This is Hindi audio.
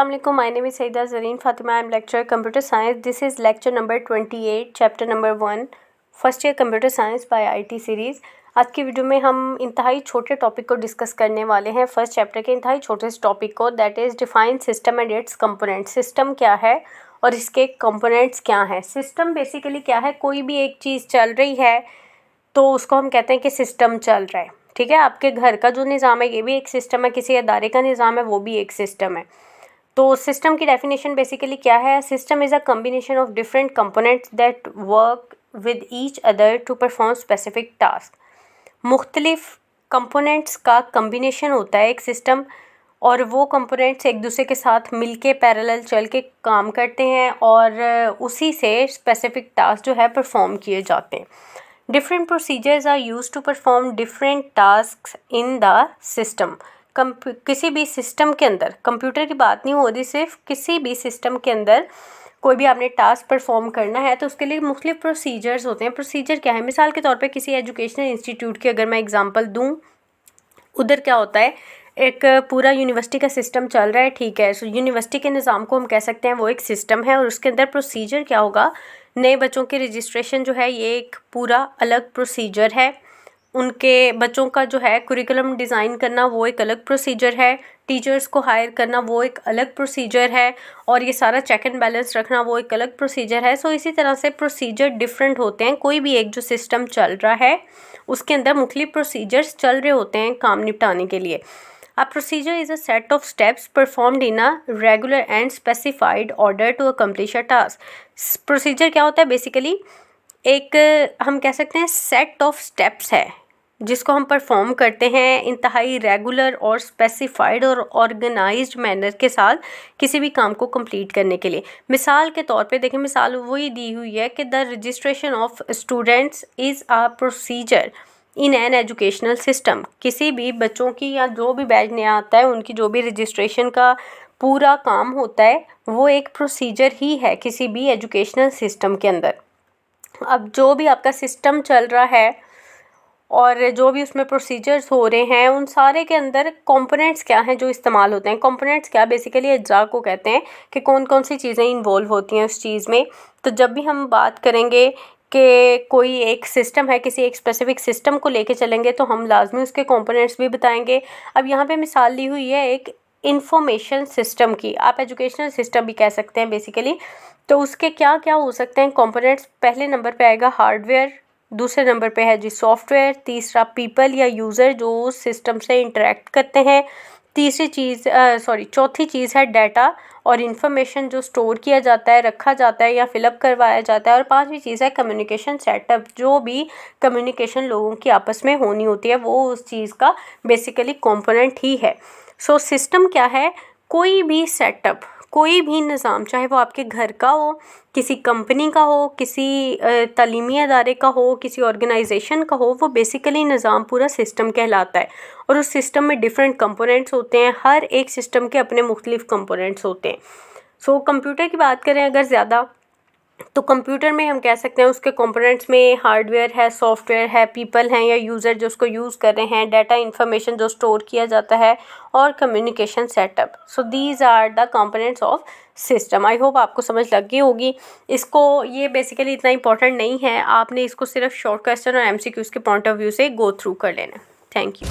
अस्सलाम वालेकुम, my name is Saeeda Zareen Fatima, I am lecturer computer science. This is lecture number 28, chapter number 1, first year computer science by IT series. आज की वीडियो में हम इंतहाई छोटे टॉपिक को डिस्कस करने वाले हैं, फर्स्ट चैप्टर के इंतहाई छोटे से टॉपिक को, that is define system and it's components. System क्या है और इसके कंपोनेंट्स क्या हैं। सिस्टम बेसिकली क्या है, कोई भी एक चीज़ चल रही है तो उसको हम कहते हैं कि सिस्टम चल रहा है। ठीक है, आपके घर का जो निज़ाम है ये भी एक सिस्टम है, किसी अदारे का निज़ाम है वो भी एक सिस्टम है। तो सिस्टम की डेफिनेशन बेसिकली क्या है, system is a combination of different components that work with each other to perform specific task. मुख्तलिफ कंपोनेंट्स का कम्बिनेशन होता है एक सिस्टम, और वो कंपोनेंट्स एक दूसरे के साथ मिलके पैरेलल चल के काम करते हैं और उसी से स्पेसिफिक टास्क जो है परफॉर्म किए जाते हैं। Different procedures are used to perform different tasks in the system. किसी भी सिस्टम के अंदर, कंप्यूटर की बात नहीं हो रही, सिर्फ किसी भी सिस्टम के अंदर कोई भी आपने टास्क परफॉर्म करना है तो उसके लिए मुख्तलिफ प्रोसीजर्स होते हैं। प्रोसीजर क्या है, मिसाल के तौर पे किसी एजुकेशनल इंस्टीट्यूट की अगर मैं एग्जांपल दूं, उधर क्या होता है, एक पूरा यूनिवर्सिटी का सिस्टम चल रहा है। ठीक है, सो यूनिवर्सिटी के निज़ाम को हम कह सकते हैं वो एक सिस्टम है, और उसके अंदर प्रोसीजर क्या होगा, नए बच्चों की रजिस्ट्रेशन जो है ये एक पूरा अलग प्रोसीजर है। उनके बच्चों का जो है कुरिकुलम डिज़ाइन करना वो एक अलग प्रोसीजर है। टीचर्स को हायर करना वो एक अलग प्रोसीजर है, और ये सारा चेक एंड बैलेंस रखना वो एक अलग प्रोसीजर है। सो इसी तरह से प्रोसीजर डिफरेंट होते हैं। कोई भी एक जो सिस्टम चल रहा है उसके अंदर मुख्तलिफ प्रोसीजर्स चल रहे होते हैं काम निपटाने के लिए। A procedure is a set of steps performed in a regular and specified order to accomplish a task. Procedure क्या होता है, बेसिकली एक हम कह सकते हैं सेट ऑफ स्टेप्स है जिसको हम परफॉर्म करते हैं इंतहाई रेगुलर और स्पेसिफाइड और ऑर्गेनाइज्ड मैनर के साथ किसी भी काम को कंप्लीट करने के लिए। मिसाल के तौर पे देखें, मिसाल वही दी हुई है कि the registration of students is a procedure in an educational system. किसी भी बच्चों की या जो भी बैच नया आता है उनकी जो भी रजिस्ट्रेशन का पूरा काम होता है वो एक प्रोसीजर ही है किसी भी एजुकेशनल सिस्टम के अंदर। अब जो भी आपका सिस्टम चल रहा है और जो भी उसमें प्रोसीजर्स हो रहे हैं उन सारे के अंदर कंपोनेंट्स क्या हैं जो इस्तेमाल होते हैं। कंपोनेंट्स क्या बेसिकली अज्जा को कहते हैं कि कौन कौन सी चीज़ें इन्वॉल्व होती हैं उस चीज़ में। तो जब भी हम बात करेंगे कि कोई एक सिस्टम है, किसी एक स्पेसिफिक सिस्टम को लेके चलेंगे तो हम लाजमी उसके कंपोनेंट्स भी बताएंगे। अब यहाँ पे मिसाल ली हुई है एक इंफॉर्मेशन सिस्टम की, आप एजुकेशनल सिस्टम भी कह सकते हैं बेसिकली। तो उसके क्या क्या हो सकते हैं कंपोनेंट्स, पहले नंबर पे आएगा हार्डवेयर, दूसरे नंबर पे है जी सॉफ्टवेयर, तीसरा पीपल या यूज़र जो उस सिस्टम से इंटरेक्ट करते हैं, चौथी चीज़ है डाटा और इन्फॉर्मेशन जो स्टोर किया जाता है, रखा जाता है या फिलअप करवाया जाता है, और पांचवी चीज़ है कम्युनिकेशन सेटअप, जो भी कम्युनिकेशन लोगों की आपस में होनी होती है वो उस चीज़ का बेसिकली कंपोनेंट ही है। सो सिस्टम क्या है, कोई भी सेटअप, कोई भी निज़ाम, चाहे वो आपके घर का हो, किसी कंपनी का हो, किसी तालीमी अदारे का हो, किसी ऑर्गेनाइजेशन का हो, वो बेसिकली निज़ाम पूरा सिस्टम कहलाता है। और उस सिस्टम में डिफरेंट कंपोनेंट्स होते हैं, हर एक सिस्टम के अपने मुख्तलिफ कंपोनेंट्स होते हैं। सो कंप्यूटर की बात करें अगर ज़्यादा, तो कंप्यूटर में हम कह सकते हैं उसके कंपोनेंट्स में हार्डवेयर है, सॉफ्टवेयर है, पीपल हैं या यूज़र जो उसको यूज़ कर रहे हैं, डाटा इन्फॉर्मेशन जो स्टोर किया जाता है, और communication setup. So these are the components of system. I hope आपको समझ लग गई होगी। इसको ये बेसिकली इतना इंपॉर्टेंट नहीं है, आपने इसको सिर्फ शॉर्ट क्वेश्चन और MCQs के पॉइंट ऑफ व्यू से गो थ्रू कर लेना। Thank you.